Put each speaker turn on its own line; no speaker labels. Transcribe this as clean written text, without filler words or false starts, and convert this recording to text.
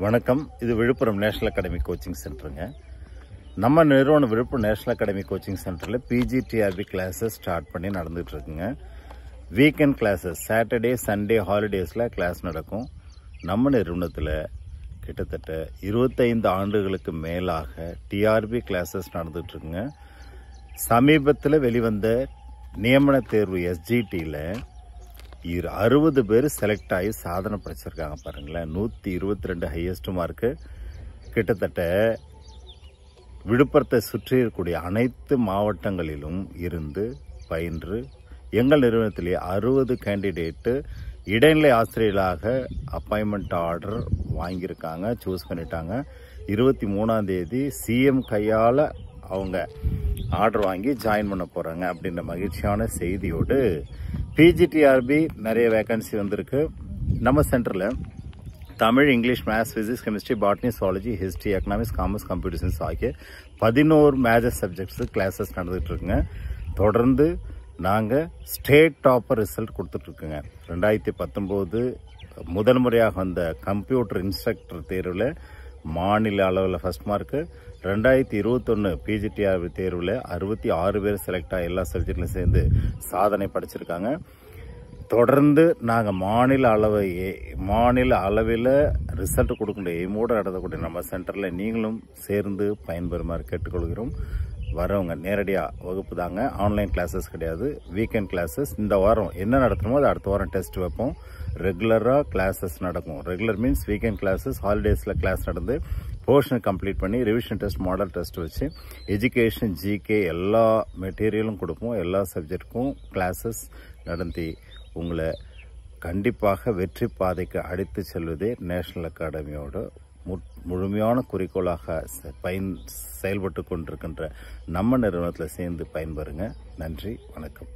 வணக்கம். இது Villupuram national academy coaching சென்டருங்க. நம்ம நிறுவனம் விழுப்புரம் நேஷனல் அகாடமி கோச்சிங் சென்டரில் பிஜிடிஆர்பி கிளாஸஸ் ஸ்டார்ட் பண்ணி நடந்துட்டு இருக்குங்க. வீக்கெண்ட் கிளாஸஸ் சாட்டர்டே சண்டே ஹாலிடேஸில் கிளாஸ் நடக்கும். நம்ம நிறுவனத்தில் கிட்டத்தட்ட 25 ஆண்டுகளுக்கு மேலாக டிஆர்பி கிளாஸஸ் நடந்துட்டு இருக்குங்க. சமீபத்தில் வெளிவந்த நியமன தேர்வு எஸ்ஜிடியில் 60 பேர் செலக்ட் ஆகி சாதனை படிச்சிருக்காங்க. பாருங்களேன், 122 ஹையஸ்ட் மார்க்கு. கிட்டத்தட்ட விழுப்புரத்தை சுற்றி இருக்கக்கூடிய அனைத்து மாவட்டங்களிலும் இருந்து பயின்று எங்கள் நிறுவனத்திலே 60 கேண்டிடேட்டு இடைநிலை ஆசிரியர்களாக அப்பாயின்மெண்ட் ஆர்டர் வாங்கியிருக்காங்க, சூஸ் பண்ணிட்டாங்க. 23ஆம் தேதி சிஎம் கையால் அவங்க ஆர்டர் வாங்கி ஜாயின் பண்ண போகிறாங்க அப்படின்ற மகிழ்ச்சியான செய்தியோடு பிஜிடிஆர்பி நிறைய வேகன்சி வந்திருக்கு. நம்ம சென்டரில் Tamil, English, maths, physics, chemistry, botany, zoology, history, economics, commerce, computer science ஆகிய 11 மேஜர் சப்ஜெக்ட்ஸு கிளாஸஸ் நடந்துகிட்டு இருக்குங்க. தொடர்ந்து நாங்கள் ஸ்டேட் டாப்பர் ரிசல்ட் கொடுத்துட்ருக்குங்க. 2019 முதல் முறையாக வந்த கம்ப்யூட்டர் இன்ஸ்ட்ரக்டர் தேர்வில் மாநில அளவில் ஃபர்ஸ்ட் மார்க்கு. 2021 பிஜிடிஆர்பி தேர்வில் 66 பேர் செலக்ட் ஆகி எல்லா சப்ஜெக்ட்லையும் சேர்ந்து சாதனை படிச்சிருக்காங்க. தொடர்ந்து நாங்கள் மாநில அளவில் ரிசல்ட் கொடுக்கின்ற எய்மோடு நடத்தக்கூடிய நம்ம சென்டரில் நீங்களும் சேர்ந்து பயன்பெறுமாறு கேட்டுக்கொள்கிறோம். வரவங்க நேரடியாக வகுப்பு தாங்க, ஆன்லைன் கிளாஸஸ் கிடையாது, வீக்கெண்ட் கிளாஸஸ். இந்த வாரம் என்ன நடத்தணுமோ அது அடுத்த வாரம் டெஸ்ட் வைப்போம். ரெகுலராக கிளாஸஸ் நடக்கும். ரெகுலர் மீன்ஸ் வீக்கெண்ட் கிளாஸஸ், ஹாலிடேஸில் கிளாஸ் நடந்து போர்ஷனை கம்ப்ளீட் பண்ணி ரிவிஷன் டெஸ்ட், மாடல் டெஸ்ட் வச்சு எஜுகேஷன், ஜிகே எல்லா மெட்டீரியலும் கொடுப்போம். எல்லா சப்ஜெக்டுக்கும் கிளாஸஸ் நடத்தி உங்களை கண்டிப்பாக வெற்றி பாதைக்கு அழைத்து செல்வதே நேஷனல் அகாடமியோட முழுமையான குறிக்கோளாக செயல்பட்டு கொண்டிருக்கின்ற நம்ம நிறுவனத்தில் சேர்ந்து பயன்பெறுங்க. நன்றி, வணக்கம்.